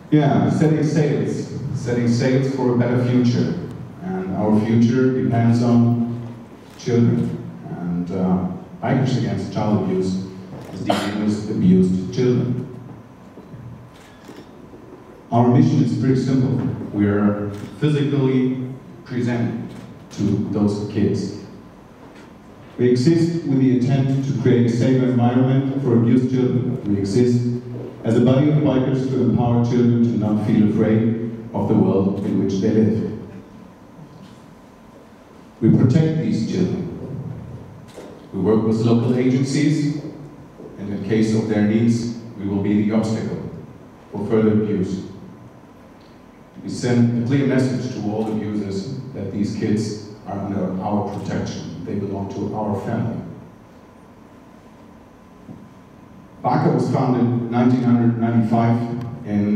Yeah, setting sails for a better future. And our future depends on children. And Bikers Against Child Abuse is dealing with abused children. Our mission is pretty simple. We are physically present to those kids. We exist with the intent to create a safe environment for abused children. We exist as a body of bikers to empower children to not feel afraid of the world in which they live. We protect these children. We work with local agencies, and in case of their needs, we will be the obstacle for further abuse. We send a clear message to all abusers that these kids are under our protection. They belong to our family. B.A.C.A was founded in 1995 in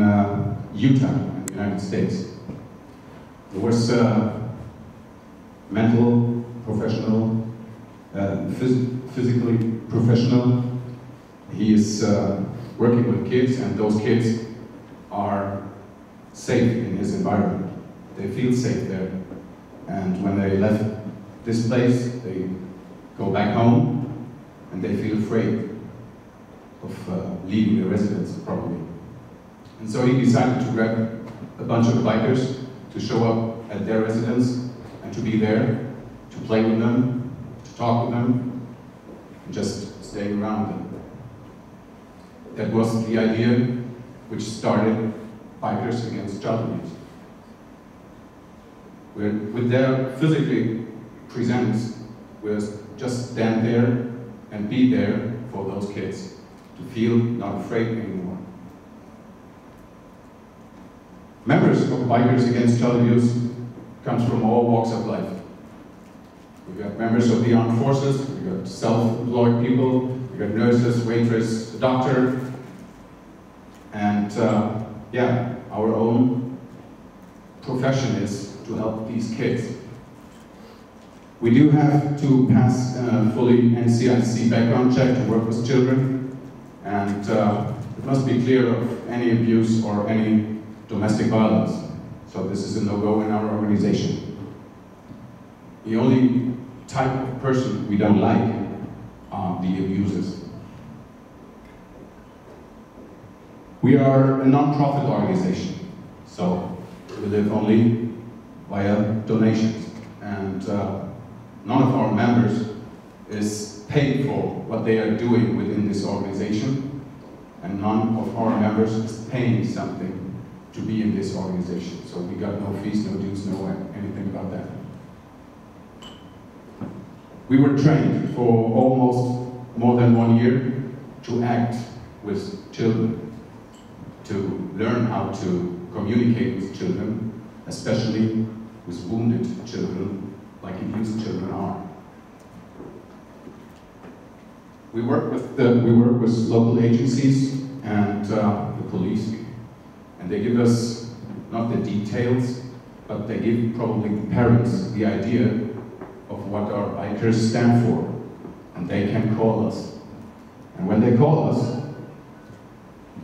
Utah, in the United States. There was mental, professional, physically professional. He is working with kids, and those kids are safe in his environment. They feel safe there. And when they left this place, they go back home, and they feel afraid of leaving the residence, probably. And so he decided to grab a bunch of bikers to show up at their residence and to be there, to play with them, to talk with them, and just stay around them. That was the idea which started Bikers Against Child Abuse. With their physically presence, we'll just stand there and be there for those kids, to feel not afraid anymore. Members of Bikers Against Child Abuse comes from all walks of life. We've got members of the armed forces, we've got self-employed people, we've got nurses, waitress, doctor, and yeah, our own profession is to help these kids. We do have to pass a fully NCIC background check to work with children, and it must be clear of any abuse or any domestic violence. So this is a no-go in our organization. The only type of person we don't like are the abusers. We are a non-profit organization, so we live only via donations, and none of our members is paid for what they are doing within this organization, and none of our members is paying something to be in this organization. So we got no fees, no dues, no anything about that. We were trained for almost more than 1 year to act with children, to learn how to communicate with children, especially with wounded children, like abused children are. We work with local agencies and the police, and they give us not the details, but they give probably the parents the idea of what our bikers stand for, and they can call us. And when they call us,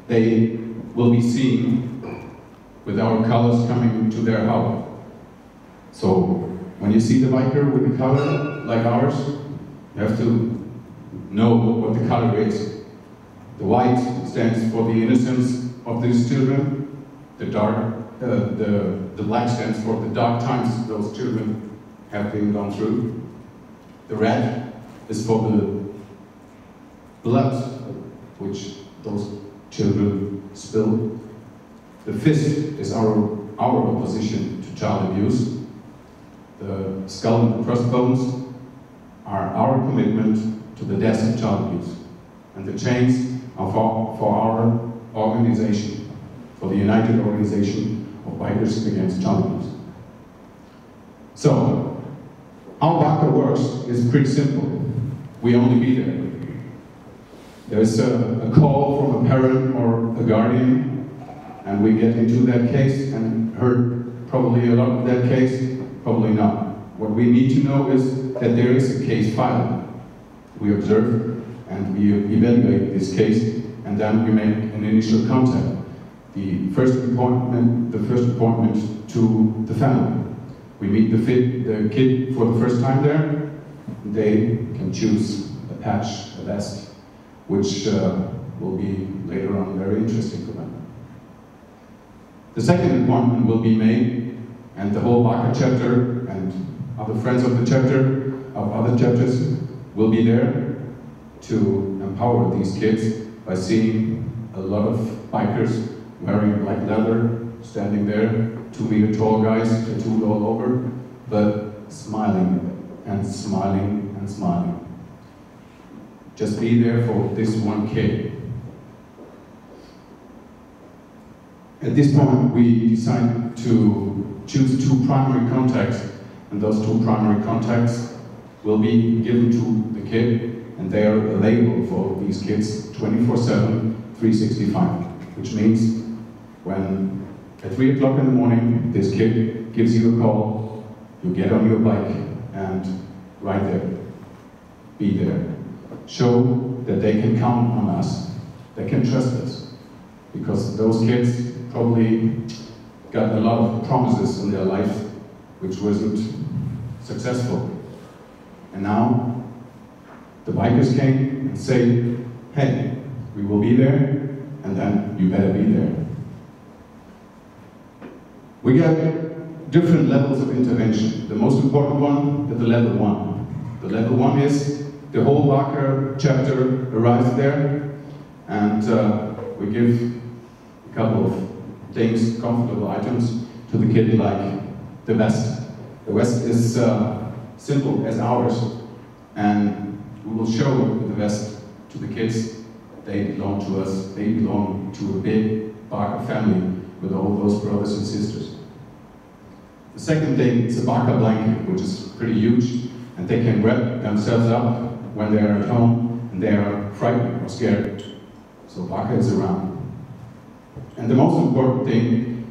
they will be seen with our colors coming to their help. So when you see the biker with a color like ours, you have to know what the color is. The white stands for the innocence of these children. The black stands for the dark times those children have been gone through. The red is for the blood which those children spill. The fist is our opposition to child abuse. The skull and the crossbones are our commitment to the death of child abuse. And the chains are for our organization, for the United Organization of Bikers Against Child Abuse. So, how B.A.C.A works is pretty simple. We only be there. There's a call from a parent or a guardian, and we get into that case and heard probably a lot of that case, probably not. What we need to know is that there is a case filed. We observe and we evaluate this case, and then we make an initial contact. the first appointment to the family. We meet the kid for the first time there. They can choose a patch, a vest, which will be later on very interesting for them. The second appointment will be made, and the whole B.A.C.A chapter and other friends of the chapter, of other chapters, will be there to empower these kids by seeing a lot of bikers wearing black leather, standing there, 2-meter tall guys, tattooed all over, but smiling and smiling and smiling. Just be there for this one kid. At this point, we decided to choose 2 primary contacts, and those 2 primary contacts will be given to the kid, and they are available for these kids 24/7, 365, which means when at 3 o'clock in the morning, this kid gives you a call, you get on your bike and right there, be there. Show that they can count on us, they can trust us, because those kids probably got a lot of promises in their life which wasn't successful. And now the bikers came and say, hey, we will be there, and then you better be there. We got different levels of intervention. The most important one is the level 1. The level 1 is the whole B.A.C.A chapter arrives there, and we give a couple of things, comfortable items, to the kid, like the vest. The vest is simple as ours, and we will show the vest to the kids. They belong to us, they belong to a big B.A.C.A family with all those brothers and sisters. The second thing is a B.A.C.A blanket, which is pretty huge, and they can wrap themselves up when they are at home and they are frightened or scared. So B.A.C.A is around. And the most important thing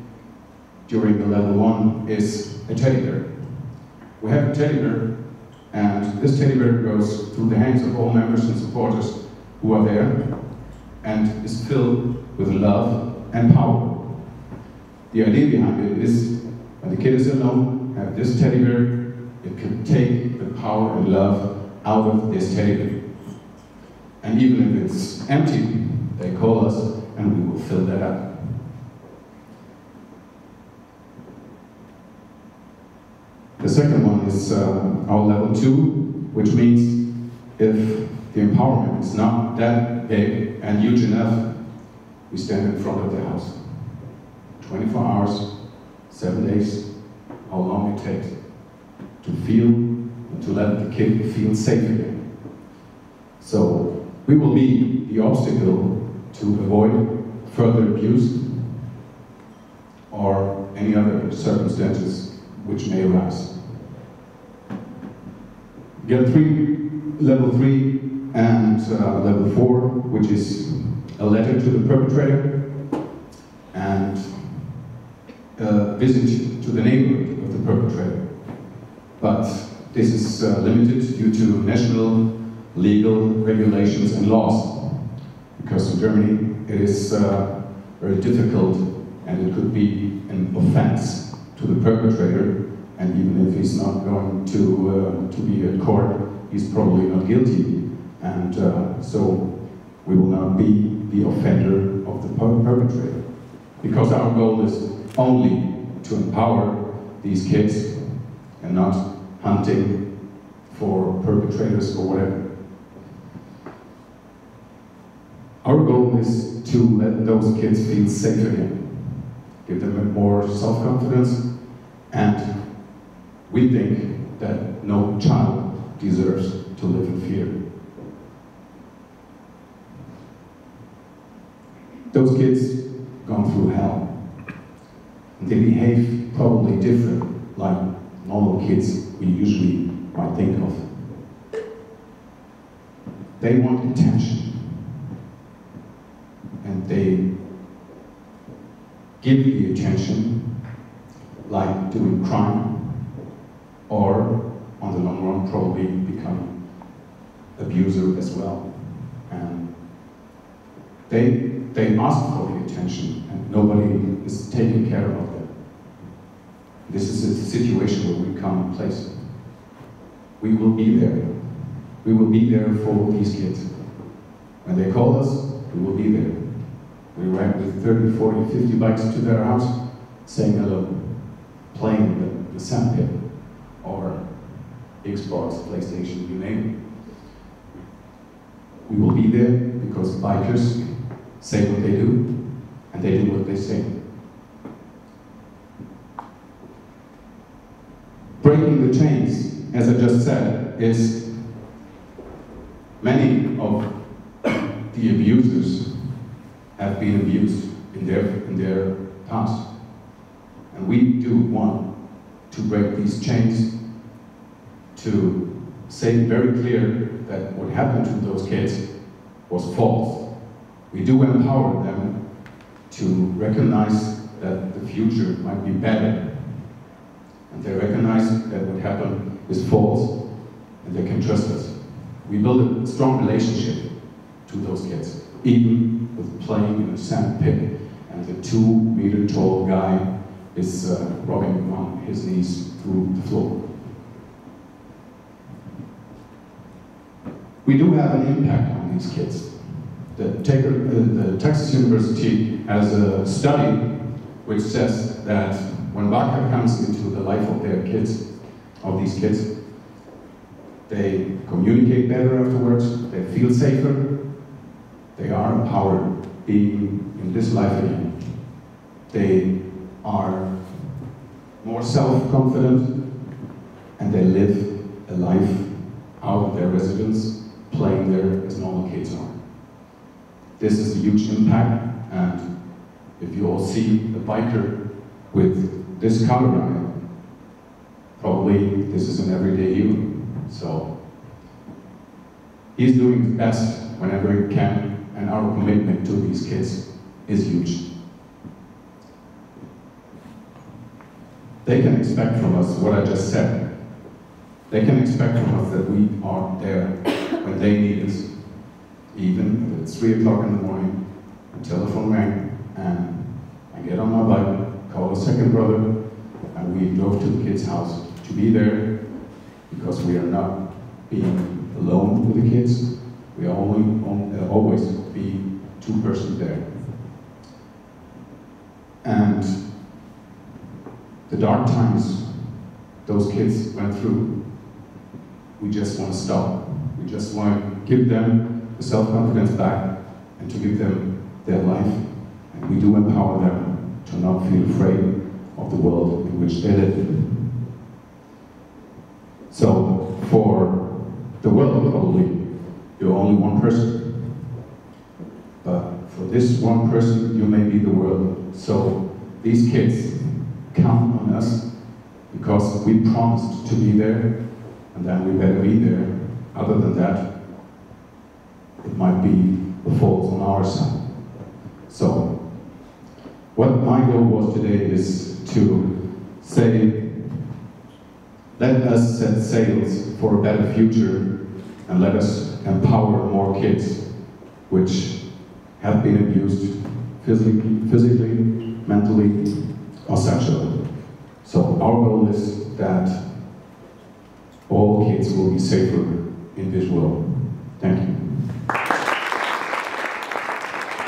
during the level 1 is a teddy bear. We have a teddy bear, and this teddy bear goes through the hands of all members and supporters who are there, and is filled with love and power. The idea behind it is, when the kid is alone, have this teddy bear, it can take the power and love out of this teddy bear. And even if it's empty, they call us and we will fill that up. The second one is our level 2, which means if the empowerment is not that big and huge enough, we stand in front of the house. 24 hours, 7 days, how long it takes to feel and to let the kid feel safe again. So we will be the obstacle to avoid further abuse or any other circumstances which may arise. We get level 3 and level 4, which is a letter to the perpetrator and a visit to the neighborhood of the perpetrator. But this is limited due to national legal regulations and laws, because in Germany it is very difficult, and it could be an offense to the perpetrator, and even if he's not going to be at court, he's probably not guilty, and so we will not be the offender of the perpetrator, because our goal is only to empower these kids and not hunting for perpetrators or whatever. Our goal is to let those kids feel safe again, give them more self-confidence, and we think that no child deserves to live in fear. Those kids gone through hell, and they behave probably different, like normal kids we usually might think of. They want attention, and they give the attention like doing crime, or on the long run probably become abuser as well. And they ask for the attention. attention, and nobody is taking care of them. This is a situation where we come in place. We will be there. We will be there for these kids. When they call us, we will be there. We ride with 30, 40, 50 bikes to their house, saying hello, playing the sandpit, or Xbox, PlayStation, you name it. We will be there because bikers say what they do, and they do what they say. Breaking the chains, as I just said, is many of the abusers have been abused in their past. And we do want to break these chains, to say very clear that what happened to those kids was false. We do empower them to recognize that the future might be better. And they recognize that what happened is false, and they can trust us. We build a strong relationship to those kids, even with playing in a sand pit, and the 2-meter tall guy is rubbing on his knees through the floor. We do have an impact on these kids. The Texas University has a study which says that when B.A.C.A comes into the life of these kids, they communicate better afterwards, they feel safer, they are empowered being in this life again. They are more self-confident, and they live a life out of their residence, playing there as normal kids are. This is a huge impact, and if you all see a biker with this color on it, probably this is an everyday hero. So he's doing his best whenever he can, and our commitment to these kids is huge. They can expect from us what I just said. They can expect from us that we are there when they need us. Even if it's 3 o'clock in the morning, a telephone rang, and I get on my bike, call a second brother, and we drove to the kid's house to be there, because we are not being alone with the kids. We are always be 2 persons there. And the dark times those kids went through, we just want to stop. We just want to give them the self-confidence back, and to give them their life. And we do empower them to not feel afraid of the world in which they live. So, for the world, probably, you're only one person. But for this one person, you may be the world. So, these kids count on us, because we promised to be there, and then we better be there. Other than that, it might be the fault on our side. So, what my goal was today is to say, let us set sails for a better future, and let us empower more kids which have been abused physically, mentally, or sexually. So our goal is that all kids will be safer in this world. Thank you.